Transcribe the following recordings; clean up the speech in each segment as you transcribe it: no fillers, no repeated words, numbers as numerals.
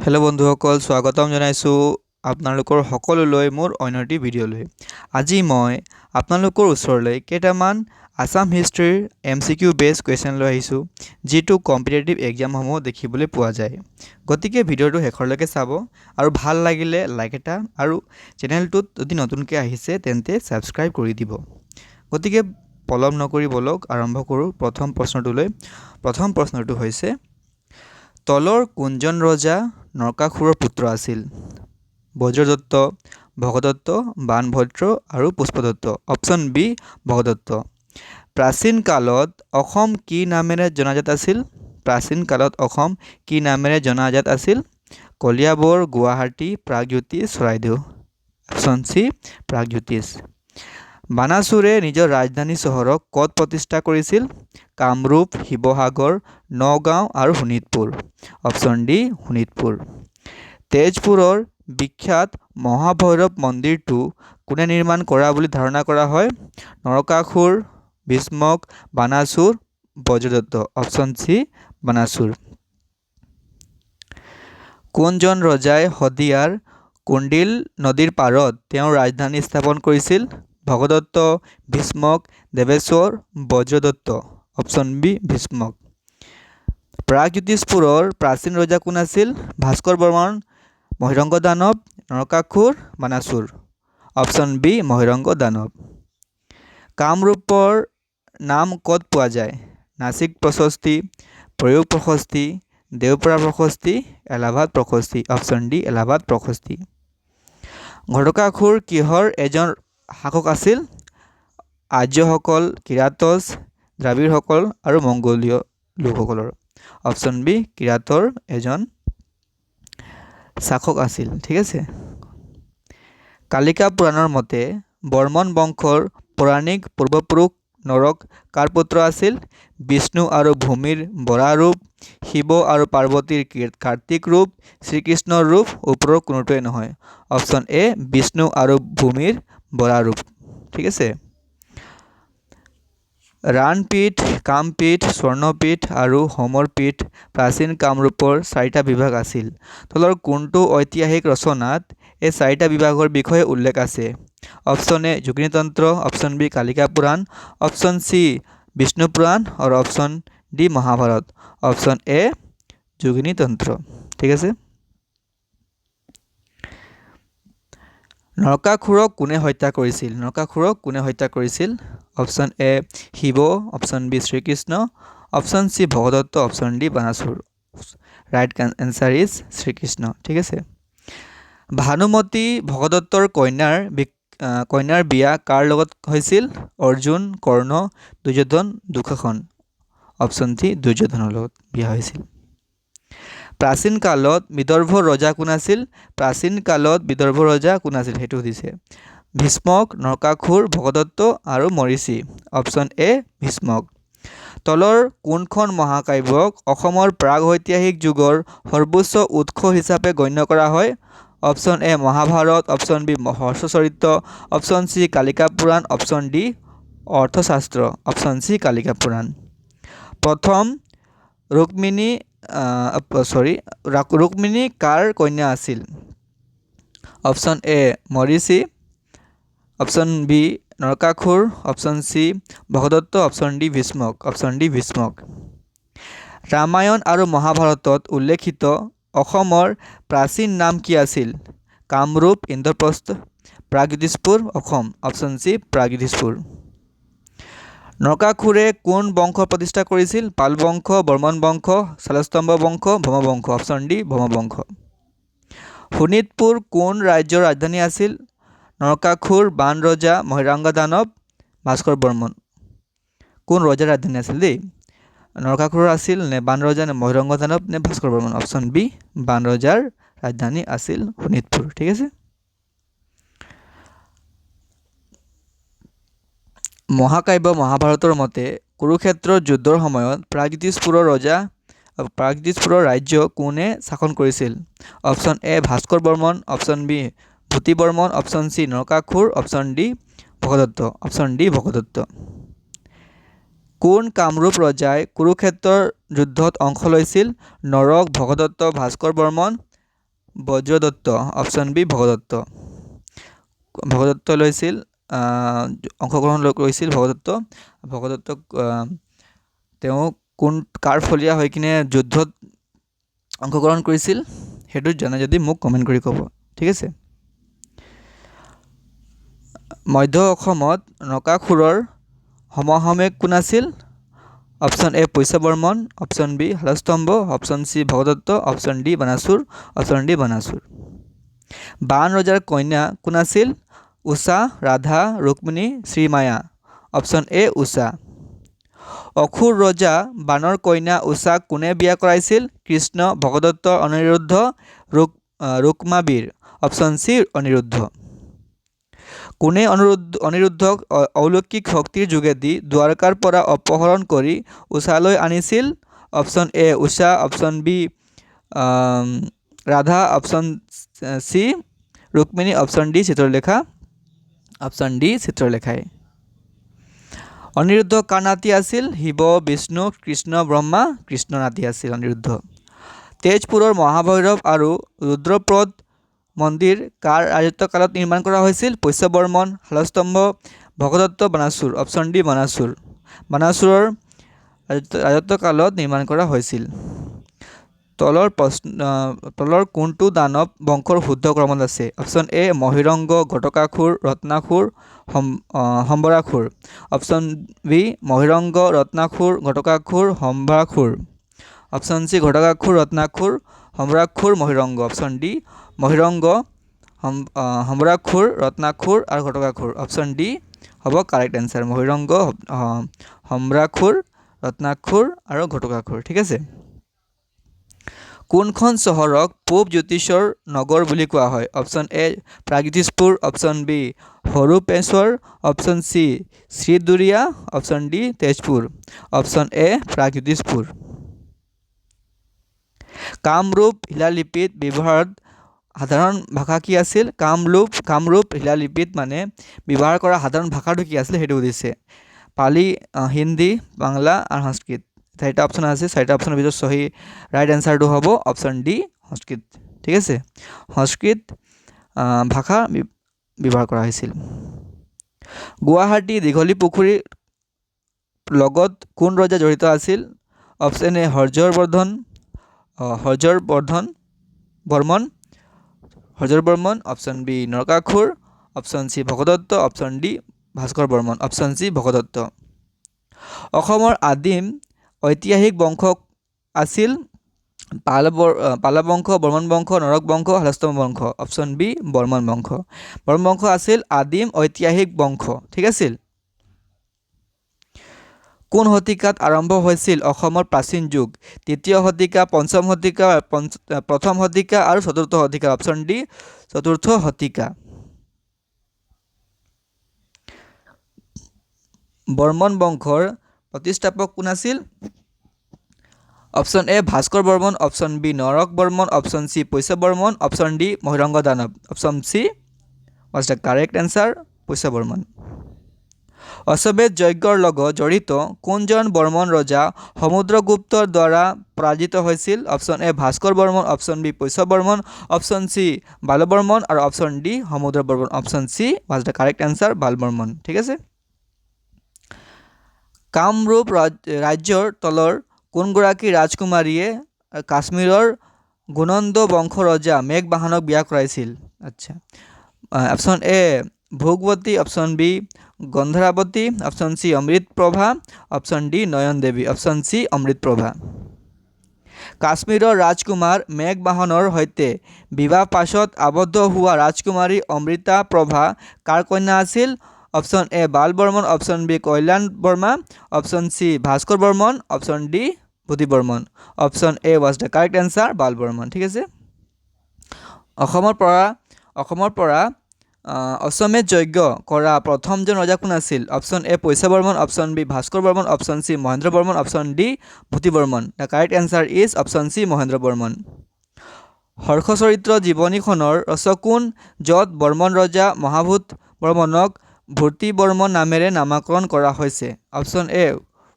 Hello' বন্ধুসকল, স্বাগতম জনাইছোঁ আপোনালোকৰ সকলোলৈ মোৰ অন্য এটি ভিডিঅ'লৈ। আজি মই আপোনালোকৰ ওচৰলৈ কেইটামান আছাম হিষ্ট্ৰীৰ MCQ বেছ কুৱেশ্যন লৈ আহিছোঁ, যিটো কম্পিটিটিভ এক্সামসমূহ দেখিবলৈ পোৱা যায়। গতিকে ভিডিঅ'টো শেষলৈকে চাব আৰু ভাল লাগিলে লাইক এটা আৰু চেনেলটোত যদি নতুনকৈ আহিছে তেন্তে ছাবস্ক্ৰাইব কৰি দিব। গতিকে পলম নকৰি বলক আৰম্ভ কৰোঁ প্ৰথম প্ৰশ্নটোলৈ। প্ৰথম প্ৰশ্নটো হৈছে, তলৰ কোনজন ৰজা নৰকাসুৰৰ পুত্ৰ আছিল? বজ্ৰদত্ত, ভগদত্ত, বাণভদ্ৰ আৰু পুষ্পদত্ত। Option B Bhagadatta. প্ৰাচীন কালত অসম কি নামেৰে জনাজাত আছিল? প্ৰাচীন কালত অসম কি নামেৰে জনাজাত আছিল? কলিয়াবৰ, গুৱাহাটী, প্ৰাগজ্যোতিষ, চৰাইদেউ। Option C Pragjyotish. বানাসুৰে নিজৰ ৰাজধানী চহৰক ক'ত প্ৰতিষ্ঠা কৰিছিল? কামৰূপ, শিৱসাগৰ, নগাঁও আৰু শোণিতপুৰ। Option D Sonitpur. তেজপুৰৰ বিখ্যাত মহাভৈৰৱ মন্দিৰটো কোনে নিৰ্মাণ কৰা বুলি ধাৰণা কৰা হয়? নৰকাসুৰ, ভীষ্মক, বানাসুৰ, বজ্ৰদত্ত। Option C Banasur. কোনজন ৰজাই শদিয়াৰ কুন্দিল নদীৰ পাৰত তেওঁৰ ৰাজধানী স্থাপন কৰিছিল? ভগদত্ত, ভীষ্মক, দেৱেশ্বৰ, বজ্ৰদত্ত। Option B Bhishmak. প্ৰাগজ্যোতিষপুৰৰ প্ৰাচীন ৰজা কোন আছিল? ভাস্কৰ বৰ্মন, মহিৰংগ দানৱ, নৰকাসুৰ, বানাসুৰ। Option B Mahiranga Danav. কামৰূপৰ নাম ক'ত পোৱা যায়? নাচিক প্ৰশস্তি, প্ৰয়োগ প্ৰশস্তি, দেওপৰা প্ৰশস্তি, এলাহাবাদ প্ৰশস্তি। অপশ্যন ডি এলাহাবাদ প্ৰশস্তি। ঘটকাসুৰ কিহৰ এজন শাসক আছিল? আৰ্যসকল, কিৰাতজ, দ্ৰাবিড়সকল আৰু মংগোলীয় লোকসকলৰ। অপশ্যন বি কিৰাতৰ এজন শাসক আছিল। ঠিক আছে। কালিকা পুৰাণৰ মতে বৰ্মন বংশৰ পৌৰাণিক পূৰ্বপুৰুষ নৰক কাৰ পুত্ৰ আছিল? বিষ্ণু আৰু ভূমিৰ বৰা ৰূপ, শিৱ আৰু পাৰ্বতীৰ কাৰ্তিক ৰূপ, শ্ৰীকৃষ্ণৰ ৰূপ, ওপৰৰ কোনোটোৱেই নহয়। অপশ্যন এ বিষ্ণু আৰু ভূমিৰ বৰা ৰূপ। ঠিক আছে। ৰাণপীঠ, কামপীঠ, স্বৰ্ণপীঠ আৰু হোমৰপীঠ প্ৰাচীন কামৰূপৰ চাৰিটা বিভাগ আছিল। তলৰ কোনটো ঐতিহাসিক ৰচনাত এই চাৰিটা বিভাগৰ বিষয়ে উল্লেখ আছে? Option A Yoginitantra, option B Kalika Purana, option C Vishnu Purana আৰু option D Mahabharat. Option A Yoginitantra. ঠিক আছে। নৰকাসুৰক কোনে হত্যা কৰিছিল? নৰকাসুৰক কোনে হত্যা কৰিছিল? Option A Shiva, option B Shrikrishna, option C Bhagadatta, option D Banasur. Right answer is Shrikrishna. ঠিক আছে। ভানুমতী ভগদত্তৰ কন্যাৰ বিয়া কাৰ লগত হৈছিল? অৰ্জুন, কৰ্ণ, দুৰ্যোধন, দুঃশাসন। অপশ্যন চি দুৰ্যোধনৰ লগত বিয়া হৈছিল। প্ৰাচীন কালত বিদৰ্ভৰ ৰজা কোন আছিল? প্ৰাচীন কালত বিদৰ্ভৰ ৰজা কোন আছিল সেইটো সুধিছে। ভীষ্মক, নৰকাসুৰ, ভগদত্ত আৰু মৰিচি। Option A Bhishmak. তলৰ কোনখন মহাকাব্যক অসমৰ প্ৰাগৈতিহাসিক যুগৰ সৰ্বোচ্চ উৎস হিচাপে গণ্য কৰা হয়? Option A Mahabharata, option B Harshacharita, option C Kalika Purana, option D Arthashastra. Option C Kalika Purana. প্ৰথম ৰুক্মিণী কাৰ কন্যা আছিল? Option A Marichi, option B Narakasura, option C Bhagadatta, option D Bhishmaka. Option D Bhishmaka. Ramayana আৰু মহাভাৰতত উল্লেখিত অসমৰ প্ৰাচীন নাম কি আছিল? কামৰূপ, ইন্দ্ৰপ্ৰস্থ, প্ৰাগজ্যোতিষপুৰ, অসম। Option C Pragjyotishpur. নৰকাসুৰে কোন বংশ প্ৰতিষ্ঠা কৰিছিল? পাল বংশ, বৰ্মন বংশ, শালস্তম্ভ বংশ, ভৌম বংশ। অপশ্যন ডি ভৌম বংশ। শোণিতপুৰ কোন ৰাজ্যৰ ৰাজধানী আছিল? নৰকাসুৰ, বাণ ৰজা, মহিৰংগ দানৱ, ভাস্কৰ বৰ্মন। কোন ৰজাৰ ৰাজধানী আছিল দেই? নৰকাসুৰৰ আছিল নে বাণ ৰজা নে মহিৰংগ দানৱ নে ভাস্কৰ বৰ্মন? অপশ্যন বি বাণ ৰজাৰ ৰাজধানী আছিল শোণিতপুৰ। ঠিক আছে। মহাকাব্য মহাভাৰতৰ মতে কুৰুক্ষেত্ৰৰ যুদ্ধৰ সময়ত প্ৰাগজ্যোতিষপুৰৰ ৰাজ্য কোনে শাসন কৰিছিল? Option A Bhaskar Varman, option B Bhuti Varman, option C Narakasura, option D Bhagadatta. Option D Bhagadatta. কোন কামৰূপ ৰজাই কুৰুক্ষেত্ৰৰ যুদ্ধত অংশ লৈছিল? নৰক, ভগদত্ত, ভাস্কৰ বৰ্মন, বজ্ৰদত্ত অপশ্যন বি ভগদত্ত ভগদত্ত লৈছিল অংশগ্ৰহণ কৰিছিল ভগদত্তক তেওঁ কাৰ ফলীয়া হৈ কিনে যুদ্ধত অংশগ্ৰহণ কৰিছিল সেইটো জানে যদি মোক কমেণ্ট কৰি ক'ব ঠিক আছে। মধ্য অসমত নকাসুৰৰ সমসাময়িক কোন আছিল? Option A Pushya Varman, option B Salastambha, option C Bhagadatta, option D Banasura, option D Banasura. Bana ৰজাৰ কন্যা কোন আছিল? উষা, ৰাধা, ৰুক্মিণী, শ্ৰীমায়া। Option A Usha. অসুৰ ৰজা বাণৰ কন্যা উষাক কোনে বিয়া কৰাইছিল? কৃষ্ণ, ভগদত্ত, অনিৰুদ্ধ, ৰুক্মাবীৰ। Option C Aniruddha. কোনে অনিৰুদ্ধক অলৌকিক শক্তিৰ যোগেদি দ্বাৰকাৰ পৰা অপহৰণ কৰি উষালৈ আনিছিল? Option A Usha, option B Radha, option C Rukmini, option D Chitralekha. Option D চিত্ৰলেখাই। অনিৰুদ্ধ কাৰ নাতি আছিল? শিৱ, বিষ্ণু, কৃষ্ণ, ব্ৰহ্মা। কৃষ্ণ নাতি আছিল অনিৰুদ্ধ। তেজপুৰৰ মহাভৈৰৱ আৰু ৰুদ্ৰপ্ৰদ মন্দিৰ কাৰ ৰাজত্বকালত নিৰ্মাণ কৰা হৈছিল? পৈশ্য বৰ্মন, শালস্তম্ভ, ভগদত্ত, বানাসুৰ। Option D Banasura. বানাসুৰৰ ৰাজত্বকালত নিৰ্মাণ কৰা হৈছিল। তলৰ কোনটো দানৱ বংশৰ শুদ্ধ ক্ৰমত আছে? Option A Mahiranga, Ghatakasura, Ratnasura, Sambarasura. Option B Mahiranga, Ratnasura, Ghatakasura, Sambarasura. Option C Ghatakasura, Ratnasura, Sambarasura, Mahiranga. Option D Mahiranga, Sambarasura, Ratnasura আৰু ঘটকাসুৰ। অপশ্যন ডি হ'ব কাৰেক্ট এনচাৰ। মহিৰংগ, সম্বৰাসুৰ, ৰত্নাসুৰ আৰু ঘটকাসুৰ ঠিক আছে। কোনখন চহৰক পূব জ্যোতিষৰ নগৰ বুলি কোৱা হয়? Option A Pragjyotishpur, option B Haruppeshwar, option C Sriduriya, option D Tezpur. Option A Pragjyotishpur. Kamarupa শিলালিপিত ব্যৱহাৰত সাধাৰণ ভাষা কি আছিল? কামৰূপ শিলালিপিত মানে ব্যৱহাৰ কৰা সাধাৰণ ভাষাটো কি আছিলে সেইটো সুধিছে। পালি, হিন্দী, বাংলা আৰু সংস্কৃত। চাৰিটা অপশ্যন আছে, চাৰিটা অপশ্যনৰ ভিতৰত সহি ৰাইট এনচাৰটো হ'ব অপশ্যন ডি সংস্কৃত ঠিক আছে। সংস্কৃত ভাষা ব্যৱহাৰ কৰা হৈছিল। গুৱাহাটী দীঘলী পুখুৰীৰ লগত কোন ৰজা জড়িত আছিল? অপশ্যন এ হৰ্যৰ Varman, option B Narakasura, option C Bhagadatta, option D Bhaskar Varman. Option C Bhagadatta. অসমৰ আদিম ঐতিহাসিক বংশ আছিল পাল বংশ, বৰ্মন বংশ, নৰক বংশ, শালস্তম্ভ বংশ। অপশ্যন বি বৰ্মন বংশ। বৰ্মন বংশ আছিল আদিম ঐতিহাসিক বংশ ঠিক আছিল। কোন শতিকাত আৰম্ভ হৈছিল অসমৰ প্ৰাচীন যুগ? তৃতীয় শতিকা, পঞ্চম শতিকা, প্ৰথম শতিকা আৰু চতুৰ্থ শতিকা। অপশ্যন ডি চতুৰ্থ শতিকা। বৰ্মন বংশৰ প্ৰতিষ্ঠাপক কোন আছিল? Option A Bhaskar Varman, option B Naraka Varman, option C Pushya Varman, option D Mahiranga Danava. Option C was the correct answer Pushya Varman. অশ্বমেধ যজ্ঞৰ লগত জড়িত কোনজন বৰ্মন ৰজা সমুদ্ৰগুপ্তৰ দ্বাৰা পৰাজিত হৈছিল? Option A Bhaskar Varman, option B Pushya Varman, option C Bala Varman আৰু option D Samudra Varman. Option C was the correct answer Bala Varman ঠিক আছে। কামৰূপ ৰাজ্যৰ তলৰ কোনগৰাকী ৰাজকুমাৰীয়ে কাশ্মীৰৰ গুণন্দ বংশ ৰজা মেঘবাহনক বিয়া কৰাইছিল? আচ্ছা option A Bhogavati, option B Gandharavati, option C Amritaprabha, option D Nayana Devi. Option C Amritaprabha. কাশ্মীৰৰ ৰাজকুমাৰ মেঘবাহনৰ সৈতে বিবাহ পাশত আবদ্ধ হোৱা ৰাজকুমাৰী অমৃতপ্ৰভা কাৰ কন্যা আছিল? Option A Bala Varman, option B Kalyan Varma, option C Bhaskar Varman, option D Budhi Varman. Option A was the correct answer Bala Varman ঠিক আছে। অসমৰ পৰা অশ্বমেধ যজ্ঞ কৰা প্ৰথমজন ৰজা কোন আছিল? Option A Pushya Varman, option B Bhaskar Varman, option C Mahendra Varman, option D Budhi Varman. The correct answer is option C Mahendra Varman. Harshacharitra জীৱনীখনৰ ৰচক কোন? য'ত বৰ্মন ৰজা মহাভূত বৰ্মনক ভূতি বৰ্মন নামেৰে নামকৰণ কৰা হৈছে। Option A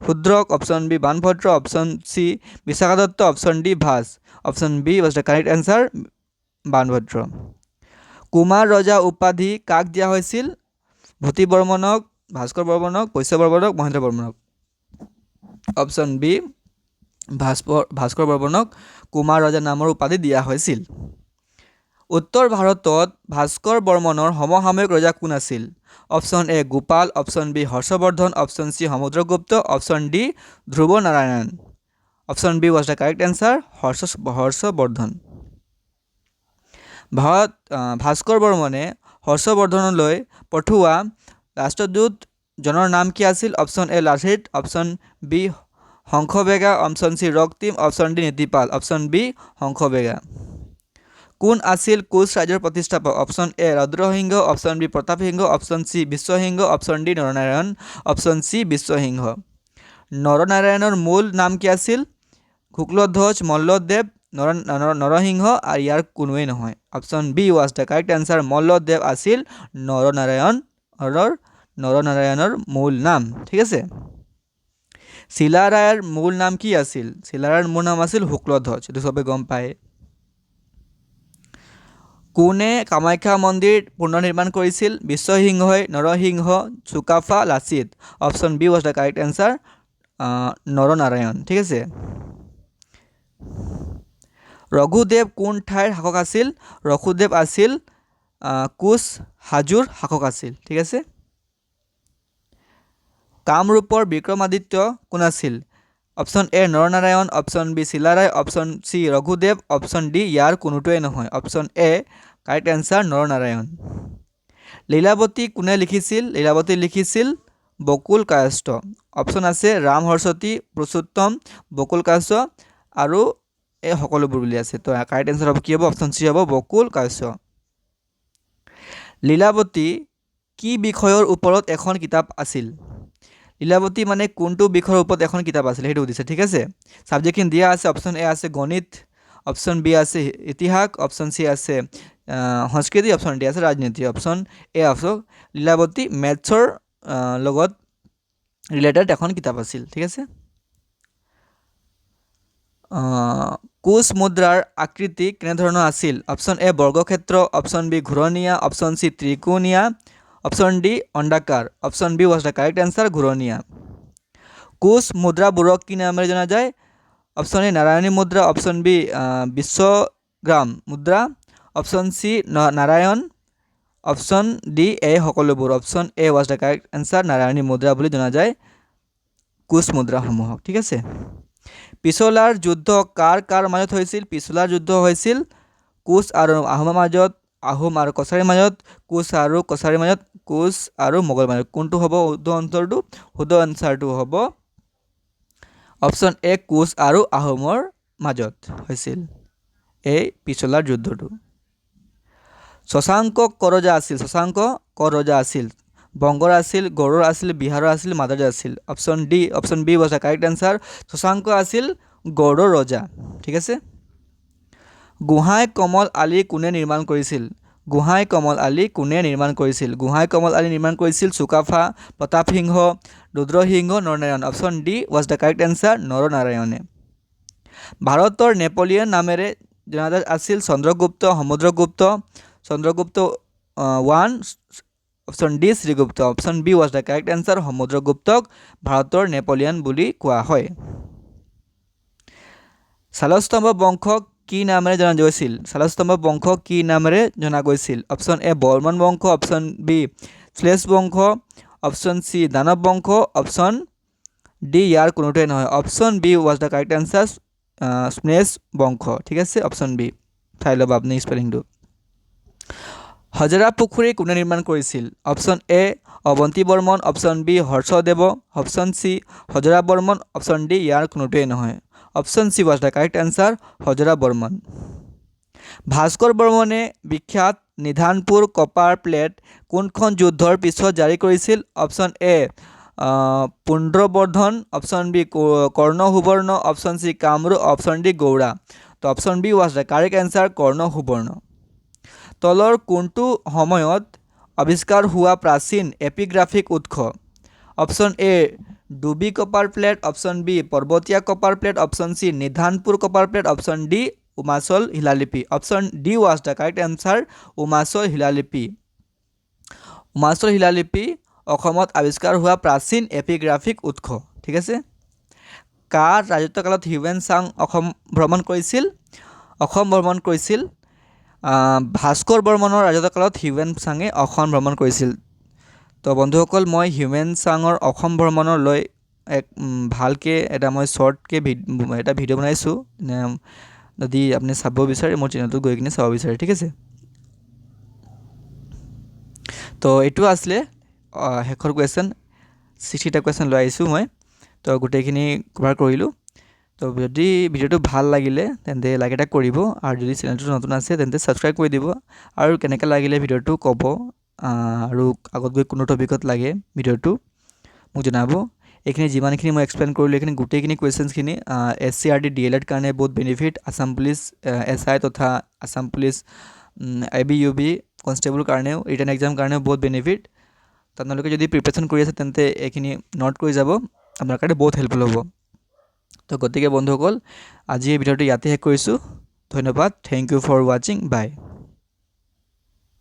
Shudraka, option B Banabhadra, option C Vishakhadatta, option D Bhasa. Option B was the correct answer Banabhadra. কুমাৰ ৰজা উপাধি কাক দিয়া হৈছিল? ভূতি বৰ্মনক, ভাস্কৰ বৰ্মনক, বৈশ্য বৰ্মনক, মহেন্দ্ৰ বৰ্মনক। অপশ্যন বি ভাস্কৰ বৰ্মনক কুমাৰ ৰজা নামৰ উপাধি দিয়া হৈছিল। উত্তৰ ভাৰতত ভাস্কৰ বৰ্মনৰ সমসাময়িক ৰজা কোন আছিল? Option A Gopal, option B Harshavardhana, option C Samudragupta, option D Dhruva Narayan. Option B was the correct answer, Harshavardhana. Bhaskar বৰ্মনে হৰ্ষবৰ্ধনলৈ পঠোৱা ৰাষ্ট্ৰদূতজনৰ নাম কি আছিল? Option A Lachit, option B Hangsabega, option C Raktim, option D Nitipal. Option B Hangsabega. কোন আছিল কোচ ৰাজ্যৰ প্ৰতিষ্ঠাপক? Option A Rudrasingha, option B Pratapsingha, option C Biswasingha, option D Naranarayan. Option C Biswasingha. নৰনাৰায়ণৰ মূল নাম কি আছিল? শুক্লধ্বজ, মল্লদেৱ, নৰসিংহ আৰু ইয়াৰ কোনোৱেই নহয়। Option B was the correct answer, Malladev আছিল নৰনাৰায়ণৰ মূল নাম। ঠিক আছে। চিলাৰায়ৰ মূল নাম কি আছিল? চিলাৰায়ৰ মূল নাম আছিল শুক্লধ্বজ, এইটো চবে গম পায়। কোনে কামাখ্যা মন্দিৰ পুনৰ নিৰ্মাণ কৰিছিল? বিশ্বসিংহই, Narasimha, Sukaphaa, Lachit. Option B was the correct answer, Naranarayan. ঠিক আছে। ৰঘুদেৱ কোন ঠাইৰ শাসক আছিল? ৰঘুদেৱ আছিল কোচ হাজোৰ শাসক আছিল। ঠিক আছে। কামৰূপৰ বিক্ৰমাদিত্য কোন আছিল? Option A Naranarayan, option B Chilarai, option C Raghudev, option D ইয়াৰ কোনোটোৱেই নহয়। Option A correct answer, Naranarayan. Lilavati কোনে লিখিছিল? লীলাৱতী লিখিছিল বকুল কায়স্থ। অপশ্যন আছে ৰাম সৰস্বতী, পুৰুষোত্তম, বকুল কায়স্থ আৰু এই সকলোবোৰ বুলি আছে। তো কাৰেক্ট এনচাৰ হ'ব কি হ'ব? অপশ্যন চি হ'ব বকুল কায়স্থ। লীলাৱতী কি বিষয়ৰ ওপৰত এখন কিতাপ আছিল? লীলাৱতী মানে কোনটো বিষয়ৰ ওপৰত এখন কিতাপ আছিল সেইটো সুধিছে। ঠিক আছে। ছাবজেক্টখিনি দিয়া আছে। অপশ্যন এ আছে গণিত, অপশ্যন বি আছে ইতিহাস, অপশ্যন চি আছে সংস্কৃতি, অপশ্যন ডি আছে ৰাজনীতি। অপশ্যন এ আছে লীলাৱতী মেথছৰ লগত ৰিলেটেড এখন কিতাপ আছিল। ঠিক আছে। কোচ মুদ্ৰাৰ আকৃতি কেনেধৰণৰ আছিল? অপশ্যন এ বৰ্গক্ষেত্ৰ, অপশ্যন বি ঘূৰণীয়া, অপশ্যন চি ত্ৰিকোণীয়া, অপশ্যন ডি অণ্ডাকাৰ। Option B was the correct answer, ঘূৰণীয়া। কোচ মুদ্ৰাবোৰক কি নামেৰে জনা যায়? অপশ্যন এ নাৰায়ণী মুদ্ৰা, অপশ্যন বি বিশ্বগ্ৰাম মুদ্ৰা, option C Narayan, option D এই সকলোবোৰ। Option A was the correct answer, Narayani মুদ্ৰা বুলি জনা যায় কোচ মুদ্ৰাসমূহক। ঠিক আছে। পিছলাৰ যুদ্ধ কাৰ কাৰ মাজত হৈছিল? পিছলাৰ যুদ্ধ হৈছিল কোচ আৰু আহোমৰ মাজত, আহোম আৰু কছাৰীৰ মাজত, কোচ আৰু কছাৰীৰ মাজত, কোচ আৰু মোগলৰ মাজত। কোনটো হ'ব শুদ্ধ অন্তৰটো? শুদ্ধ এনচাৰটো হ'ব অপশ্যন এ কোচ আৰু আহোমৰ মাজত হৈছিল এই পিছলাৰ যুদ্ধটো। শশাংক ক'ৰ ৰজা আছিল? শশাংক ক'ৰ ৰজা আছিল? বংগৰ আছিল, গৌড়ৰ আছিল, বিহাৰৰ আছিল, মাদ্ৰাজৰ আছিল। Option D, option B was the correct answer, Shashanka আছিল গৌড়ৰ ৰজা। ঠিক আছে। গোহাঁই কমল আলি কোনে নিৰ্মাণ কৰিছিল? গোহাঁই কমল আলি কোনে নিৰ্মাণ কৰিছিল? গোহাঁই কমল আলি নিৰ্মাণ কৰিছিল Sukapha, Pratapsingha, Rudrasingha, Naranarayan. Option D was the correct answer, নৰনাৰায়ণে। ভাৰতৰ নেপোলিয়ন নামেৰে জনাজাত আছিল Chandragupta, Samudragupta, Chandragupta 1, option D Shrigupta. Option B was the correct answer, সমুদ্ৰগুপ্তক ভাৰতৰ নেপোলিয়ন বুলি কোৱা হয়। শালস্তম্ভ বংশক কি নামেৰে জনা গৈছিল? শালস্তম্ভ বংশক কি নামেৰে জনা গৈছিল? অপশ্যন এ বৰ্মন বংশ, অপশ্যন বি শ্লেষ বংশ, অপশ্যন চি দানৱ বংশ, অপশ্যন ডি ইয়াৰ কোনোটোৱেই নহয়। Option B was the correct answer, শ্লেষ বংশ। ঠিক আছে। অপশ্যন বি চাই ল'ব আপুনি স্পেলিংটো। হজৰা পুখুৰী কোনে নিৰ্মাণ কৰিছিল? Option A Avanti Varman, option B Harshadeva, option C Hajara Varman, option D ইয়াৰ কোনোটোৱেই নহয়। Option C was the correct answer, Hajara Varman. Bhaskar বৰ্মনে বিখ্যাত নিধানপুৰ কপাৰ প্লেট কোনখন যুদ্ধৰ পিছত জাৰি কৰিছিল? Option A Pundravardhana, option B Karna Suvarna, option C Kamarupa, option D Gauda. তো option B was the correct answer, Karna Suvarna. তলৰ কোনটো সময়ত আৱিষ্কাৰ হোৱা প্ৰাচীন এপিগ্ৰাফিক উৎস? Option A Dubi copper plate, option B Parbatiya copper plate, option C Nidhanpur copper plate, option D Umachal শিলালিপি। Option D was the correct answer, Umachal শিলালিপি। উমাচল শিলালিপি অসমত আৱিষ্কাৰ হোৱা প্ৰাচীন এপিগ্ৰাফিক উৎস। ঠিক আছে। কাৰ ৰাজত্বকালত হিউৱেন চাং অসম ভ্ৰমণ কৰিছিল? অসম ভ্ৰমণ কৰিছিল ভাস্কৰ বৰ্মনৰ ৰাজত্বকালত হিউৱেন চাঙে অসম ভ্ৰমণ কৰিছিল। তো বন্ধুসকল, মই হিউৱেন চাঙৰ অসম ভ্ৰমণলৈ এক ভালকৈ এটা মই শ্বৰ্টকৈ এটা ভিডিঅ' বনাইছোঁ। যদি আপুনি চাব বিচাৰে মোৰ চেনেলটোত গৈ কিনে চাব বিচাৰে। ঠিক আছে। তো এইটো আছিলে শেষৰ কুৱেশ্যন। 60টা কুৱেশ্যন লৈ আহিছোঁ মই। তো গোটেইখিনি কভাৰ কৰিলোঁ। তো যদি ভিডিঅ'টো ভাল লাগিলে তেন্তে লাইক এটা কৰিব, আৰু যদি চেনেলটো নতুন আছে তেন্তে ছাবস্ক্ৰাইব কৰি দিব, আৰু কেনেকৈ লাগিলে ভিডিঅ'টো ক'ব, আৰু আগত গৈ কোনো টপিকত লাগে ভিডিঅ'টো মোক জনাব। এইখিনি যিমানখিনি মই এক্সপ্লেইন কৰিলোঁ এইখিনি গোটেইখিনি কুৱেশ্যনছখিনি SCRT DLED কাৰণে বহুত বেনিফিট, আছাম পুলিচ SI তথা আছাম পুলিচ IBUB কনষ্টেবল কাৰণেও, ৰিটাৰ্ণ এক্সাম কাৰণেও বহুত বেনিফিট। আপোনালোকে যদি প্ৰিপেৰেশ্যন কৰি আছে তেন্তে এইখিনি নোট কৰি যাব, আপোনাৰ কাৰণে বহুত হেল্পফুল হ'ব। তো গতিকে বন্ধুসকল, আজি এই ভিডিঅ'টো ইয়াতে শেষ কৰিছোঁ। ধন্যবাদ। থেংক ইউ ফৰ ৱাচিং। বাই।